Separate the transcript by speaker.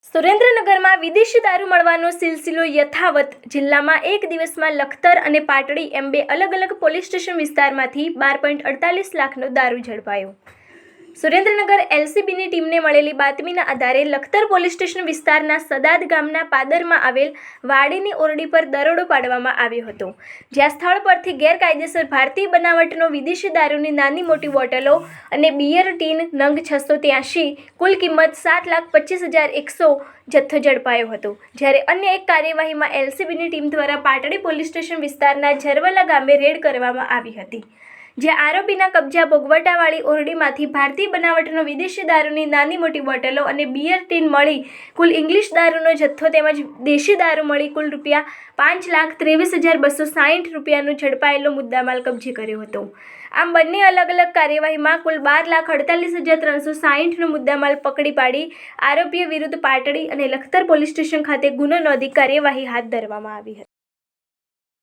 Speaker 1: સુરેન્દ્રનગરમાં વિદેશી દારૂ મળવાનો સિલસિલો યથાવત. જિલ્લામાં એક દિવસમાં લખતર અને પાટડી એમ બે અલગ અલગ પોલીસ સ્ટેશન વિસ્તારમાંથી 12.48 લાખનો દારૂ ઝડપાયો. સુરેન્દ્રનગર એલસીબીની ટીમને મળેલી બાતમીના આધારે લખતર પોલીસ સ્ટેશન વિસ્તારના સદાદ ગામના પાદરમાં આવેલ વાડીની ઓરડી પર દરોડો પાડવામાં આવ્યો હતો, જ્યાં સ્થળ પરથી ગેરકાયદેસર ભારતીય બનાવટનો વિદેશી દારૂની નાની મોટી બોટલો અને બિયર ટીન નંગ 683, કુલ કિંમત 7,25,100 જથ્થો ઝડપાયો હતો. જ્યારે અન્ય એક કાર્યવાહીમાં એલસીબીની ટીમ દ્વારા પાટડી પોલીસ સ્ટેશન વિસ્તારના ઝરવલા ગામે રેડ કરવામાં આવી હતી, જ્યાં આરોપીના કબજા ભોગવટાવાળી ઓરડીમાંથી ભારતીય બનાવટનો વિદેશી દારૂની નાની મોટી બોટલો અને બિયર ટીન મળી કુલ ઇંગ્લિશ દારૂનો જથ્થો તેમજ દેશી દારૂ મળી કુલ ₹5,23,260 ઝડપાયેલો મુદ્દામાલ કબજે કર્યો હતો. આમ બંને અલગ અલગ કાર્યવાહીમાં કુલ 12,48,360 મુદ્દામાલ પકડી પાડી આરોપીઓ વિરુદ્ધ પાટડી અને લખતર પોલીસ સ્ટેશન ખાતે ગુનો નોંધી કાર્યવાહી હાથ ધરવામાં આવી હતી.